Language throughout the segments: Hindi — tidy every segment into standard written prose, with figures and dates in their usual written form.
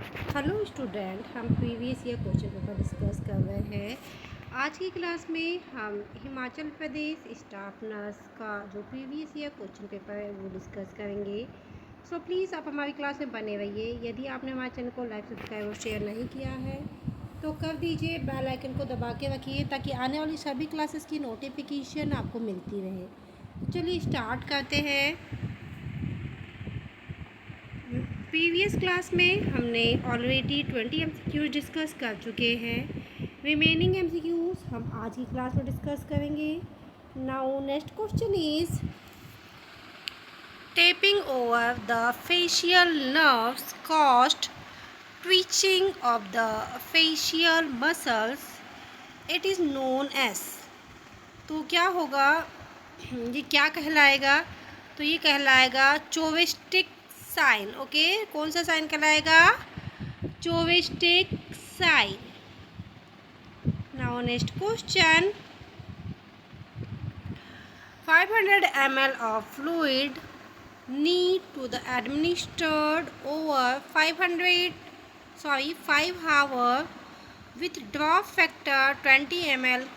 हेलो स्टूडेंट, हम previous year question paper discuss कर रहे हैं। आज की क्लास में हम हिमाचल प्रदेश स्टाफ नर्स का जो प्रीवियस ईयर क्वेश्चन पेपर है वो डिस्कस करेंगे। सो प्लीज़ आप हमारी क्लास में बने रहिए। यदि आपने हमारे चैनल को लाइक, सब्सक्राइब और शेयर नहीं किया है तो कर दीजिए। बेल आइकन को दबा के रखिए ताकि आने वाली सभी क्लासेस की नोटिफिकेशन आपको मिलती रहे। तो चलिए स्टार्ट करते हैं। प्रीवियस क्लास में हमने ऑलरेडी 20 MCQs डिस्कस कर चुके हैं। रिमेनिंग MCQs हम आज की क्लास में डिस्कस करेंगे। Now next question is tapping over the facial nerves causes twitching of the facial muscles, it is known as. तो क्या होगा, ये क्या कहलाएगा? तो ये कहलाएगा चोविस्टिक साइन। ओके, कौन सा साइन कहलाएगा? Chvostek sign. Now next question, 500 ml of fluid need to the administered over 5 hour with drop factor 20 ml,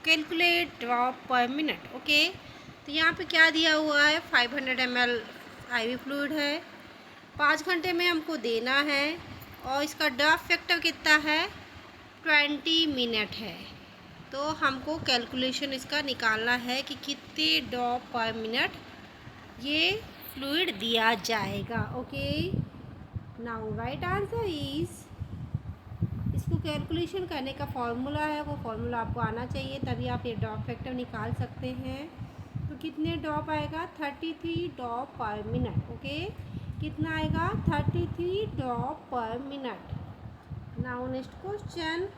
calculate drop पर मिनट। ओके, तो यहाँ पे क्या दिया हुआ है? 500 ml IV फ्लूइड है, 5 घंटे में हमको देना है और इसका ड्रॉप फैक्टर कितना है? 20 मिनट है। तो हमको कैलकुलेशन इसका निकालना है कि कितने ड्रॉप पर मिनट ये फ्लूइड दिया जाएगा। Okay, now right answer is, इसको कैलकुलेशन करने का फॉर्मूला है, वो फॉर्मूला आपको आना चाहिए, तभी आप ये ड्रॉप फैक्टर निकाल सकते हैं। तो कितने ड्रॉप आएगा? 33 ड्रॉप पर मिनट। ओके, कितना आएगा? 33 ड्रॉप पर minute. Now next question,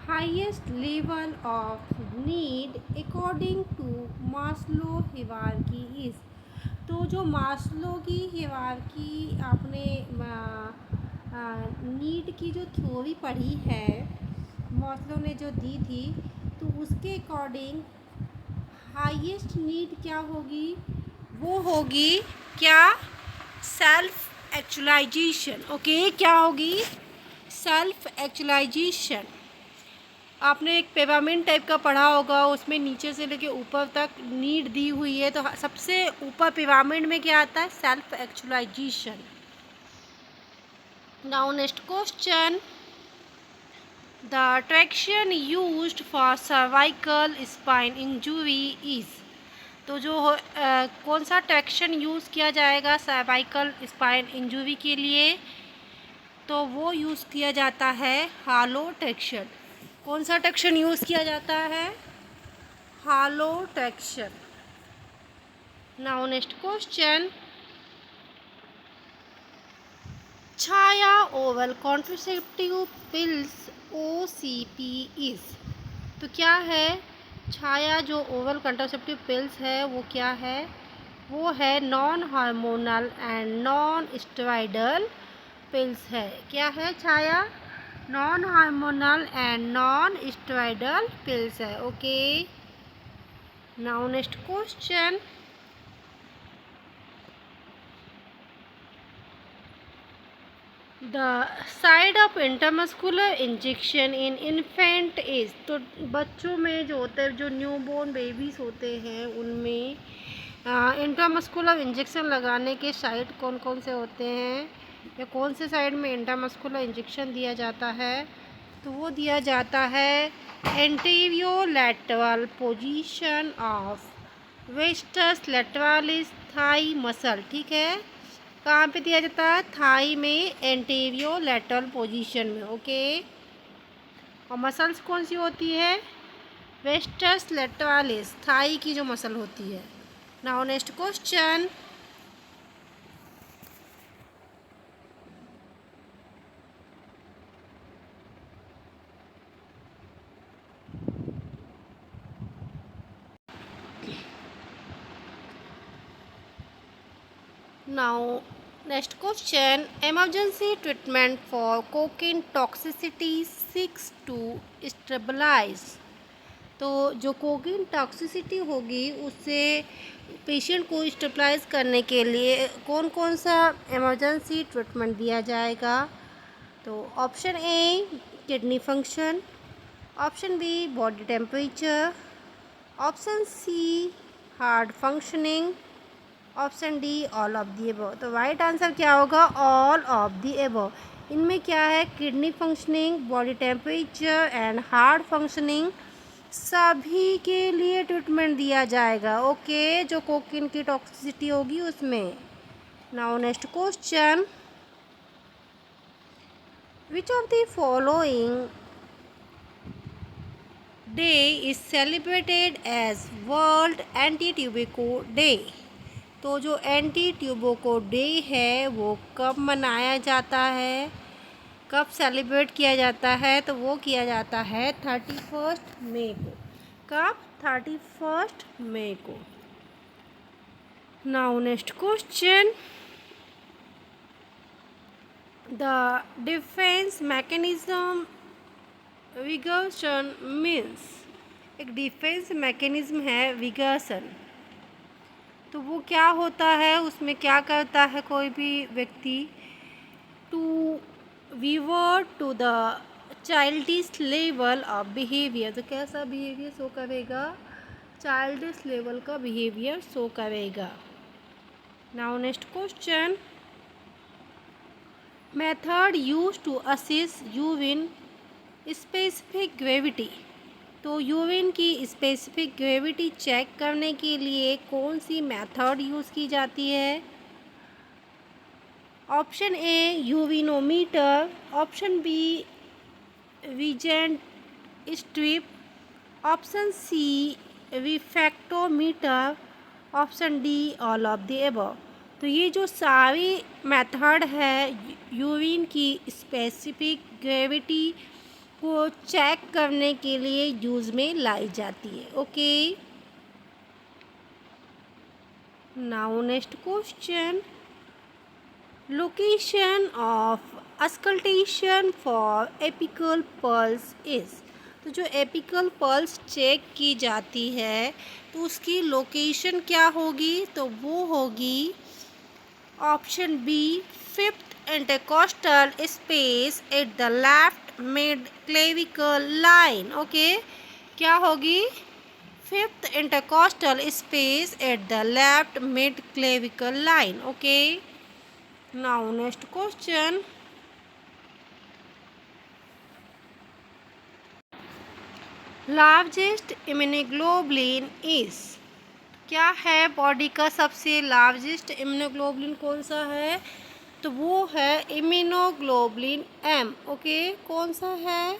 highest level of need according to Maslow hierarchy is. तो जो मास्लो की हिरार्की आपने नीड की जो थ्योरी पढ़ी है, मास्लो ने जो दी थी, तो उसके अकॉर्डिंग हाईएस्ट नीड क्या होगी? वो होगी क्या? Self actualisation. ओके, क्या होगी? Self actualization. आपने एक पिरामिड टाइप का पढ़ा होगा, उसमें नीचे से लेके ऊपर तक नीड दी हुई है, तो सबसे ऊपर पिरामिड में क्या आता है? Self actualization. Now next question, the traction used for cervical spine injury is. तो जो कौन सा ट्रैक्शन यूज़ किया जाएगा सर्वाइकल स्पाइन इंजुरी के लिए? तो वो यूज़ किया जाता है हालो ट्रैक्शन। कौन सा ट्रैक्शन यूज़ किया जाता है? Halo traction. Now next question, Chhaya oral contraceptive pills OCP is. तो क्या है? छाया जो ओवल कॉन्ट्रासेप्टिव पिल्स है वो क्या है? वो है non hormonal and non steroidal pills है। क्या है Chhaya? Non hormonal and non steroidal pills है। Okay, now next question, the side of intramuscular injection in infant age. तो बच्चों में जो होते हैं, जो न्यूबॉर्न बेबीज़ होते हैं, उनमें इंट्रामस्कुलर इंजेक्शन लगाने के साइड कौन कौन से होते हैं, या कौन से साइड में इंट्रामस्कुलर इंजेक्शन दिया जाता है? तो वो दिया जाता है anterior lateral position of vastus lateralis thigh muscle. ठीक है, कहाँ पे दिया जाता है? थाई में, एंटीरियो लैटरल पोजीशन में। ओके, और मसल्स कौन सी होती है? वेस्टस लैटरालिस, थाई की जो मसल होती है। Now next question, now next question, emergency treatment for cocaine toxicity 6 to stabilize। तो जो कोकीन टॉक्सिसिटी होगी उससे पेशेंट को स्टेबलाइज करने के लिए कौन कौन सा इमरजेंसी ट्रीटमेंट दिया जाएगा? तो option A kidney function, option B body temperature, option C heart functioning, option D all of the above. तो राइट आंसर क्या होगा? All of the above. इनमें क्या है? Kidney functioning, body temperature and heart functioning सभी के लिए ट्रीटमेंट दिया जाएगा। ओके, जो कोकीन की टॉक्सिसिटी होगी उसमें। Now next question, which of the following day is celebrated as world anti tobacco day? तो जो एंटी ट्यूबोको डे है वो कब मनाया जाता है, कब सेलिब्रेट किया जाता है? तो वो किया जाता है 31 मई को। कब? 31 मई को। Now next question, the defence mechanism regression means. एक डिफेंस मैकेनिज्म है विगर्सन, तो वो क्या होता है, उसमें क्या करता है कोई भी व्यक्ति? To revert to the childish level of behaviour. तो कैसा बिहेवियर शो करेगा? चाइल्डिश लेवल का बिहेवियर शो करेगा। Now next question, method use to assess urine specific gravity. तो यूरिन की स्पेसिफिक ग्रेविटी चेक करने के लिए कौन सी मेथड यूज़ की जाती है? Option A urinometer, option B reagent strip, option C refractometer, option D all of the above. तो ये जो सारी मेथड है यूरिन की स्पेसिफिक ग्रेविटी को चेक करने के लिए यूज़ में लाई जाती है। Okay, now next question, location of auscultation for apical pulse is. तो जो एपिकल पल्स चेक की जाती है तो उसकी लोकेशन क्या होगी? तो वो होगी option B 5th intercostal space at the left mid clavicle line. Okay, क्या होगी? 5th intercostal space at the left mid clavicle line. Okay, now next question, largest immunoglobulin is. क्या है बॉडी का सबसे लार्जेस्ट इम्यूनोग्लोबुलिन कौन सा है? तो वो है इम्यूनोग्लोबुलिन एम। ओके, कौन सा है?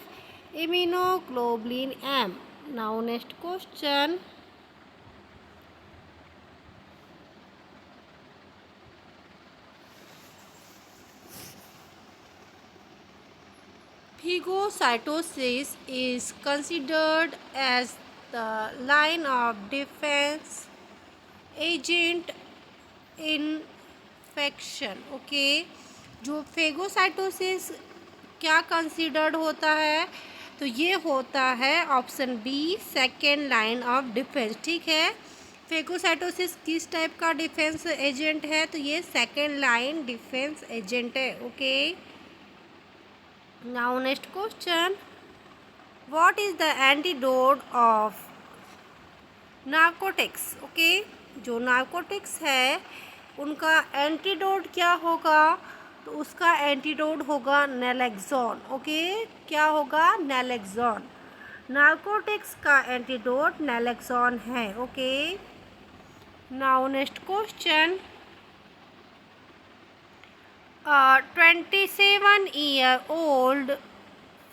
Immunoglobulin M. Now next question, phagocytosis is considered as the line of defense agent infection. Okay, जो फेगोसाइटोसिस क्या कंसिडर्ड होता है? तो ये होता है option B second line of defense. ठीक है, फेगोसाइटोसिस किस टाइप का डिफेंस एजेंट है? तो ये सेकेंड लाइन डिफेंस एजेंट है। Okay, now next question, what is the antidote of narcotics? Okay, जो नार्कोटिक्स है उनका एंटीडोट क्या होगा? तो उसका एंटीडोट होगा नैलेक्सोन। ओके, क्या होगा? नैलेक्सोन। नार्कोटिक्स का एंटीडोट नैलेक्सोन है। Okay, now next question, 27-year-old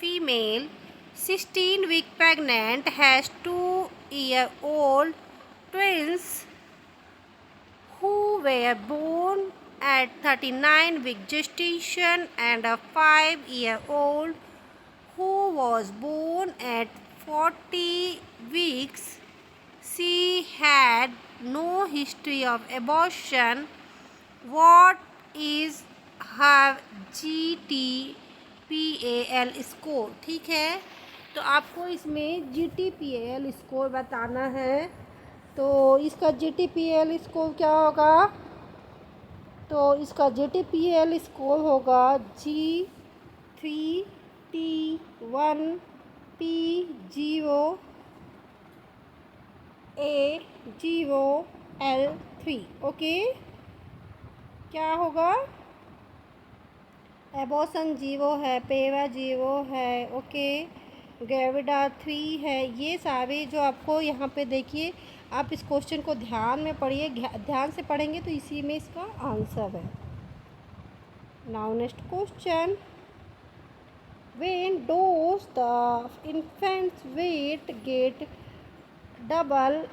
female 16-week pregnant has 2-year-old twins who were born at 39-week gestation and a 5-year-old who was born at 40 weeks. She had no history of abortion. What is her GTPAL score? ठीक है, तो आपको इसमें GTPL स्कोर बताना है। तो इसका GTPL स्कोर क्या होगा? तो इसका GTPL स्कोर होगा G3T1P0A0L3। ओके, क्या होगा? एबोसन 0 है, पेवा 0 है, ओके, ग्रेविडा 3 है। ये सारे जो आपको यहाँ पे देखिए, आप इस क्वेश्चन को ध्यान में पढ़िए, ध्यान से पढ़ेंगे तो इसी में इसका आंसर है। Now next question, when does the infants weight get double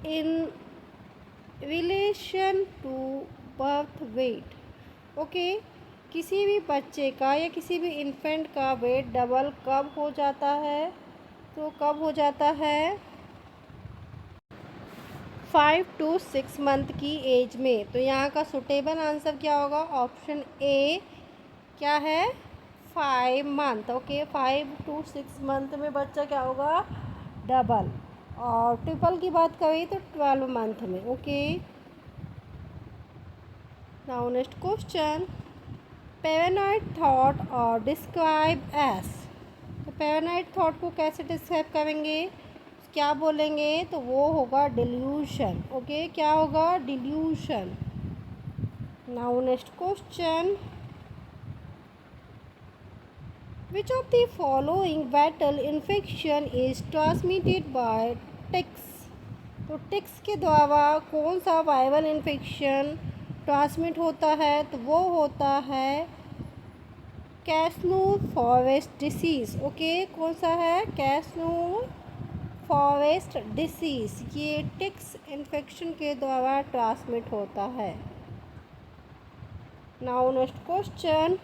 in relation to birth weight? Okay, किसी भी बच्चे का या किसी भी इन्फेंट का वेट डबल कब हो जाता है? तो कब हो जाता है? 5 to 6 मंथ की एज में। तो यहाँ का सुटेबल आंसर क्या होगा? ऑप्शन ए क्या है? 5 मंथ। ओके, 5 to 6 मंथ में बच्चा क्या होगा? डबल। और ट्रिपल की बात करें तो 12 मंथ में। Okay, now next question, paranoid thought और डिस्क्राइब एस। तो पैरानॉइड थॉट को कैसे डिस्क्राइब करेंगे, क्या बोलेंगे? तो वो होगा डिल्यूशन। ओके, क्या होगा? Delusion. Now next question, which of the following viral infection is transmitted by ticks? तो टिक्स के द्वारा कौन सा वायरल इन्फेक्शन ट्रांसमिट होता है? तो वो होता है कैसनूर फॉरेस्ट डिसीज़। ओके, कौन सा है? Kyasanur forest disease. ये टिक्स इन्फेक्शन के द्वारा ट्रांसमिट होता है। Now next question,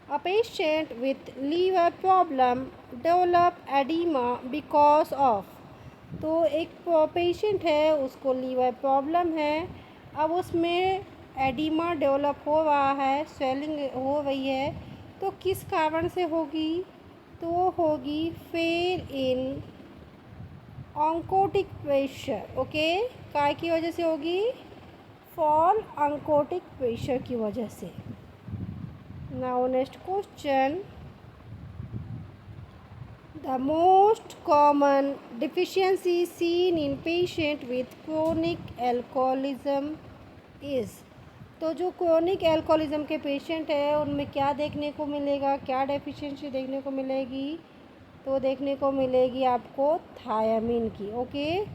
a patient with liver problem develop edema because of. तो एक पेशेंट है, उसको लीवर प्रॉब्लम है, अब उसमें एडिमा डेवलप हो रहा है, स्वेलिंग हो रही है, तो किस कारण से होगी? तो वो होगी फेल इन ऑन्कोटिक प्रेशर। ओके, काय की वजह से होगी? फॉल ऑन्कोटिक प्रेशर की वजह से। Now next question, the most common deficiency seen in patient with chronic alcoholism is. तो जो क्रोनिक एल्कोहलिज्म के पेशेंट है उनमें क्या देखने को मिलेगा, क्या डेफिशिएंसी देखने को मिलेगी? तो देखने को मिलेगी आपको थायमिन की। ओके,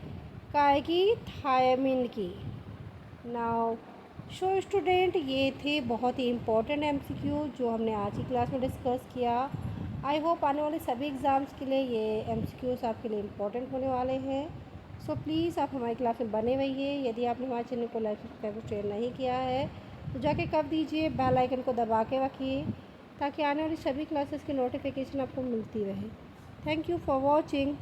काय की? थायमिन की। नाउ सो स्टूडेंट, ये थे बहुत ही इम्पोर्टेंट MCQ जो हमने आज की क्लास में डिस्कस किया। आई होप आने वाले सभी एग्ज़ाम्स के लिए ये MCQs आपके लिए इम्पोर्टेंट होने वाले हैं। सो प्लीज़ आप हमारी क्लास में बने रहिए। यदि आपने हमारे चैनल को लाइक सब्सक्राइब शेयर नहीं किया है तो जाके कर दीजिए, बेल आइकन को दबा के रखिए ताकि आने वाली सभी क्लासेस की नोटिफिकेशन आपको मिलती रहे। Thank you for watching.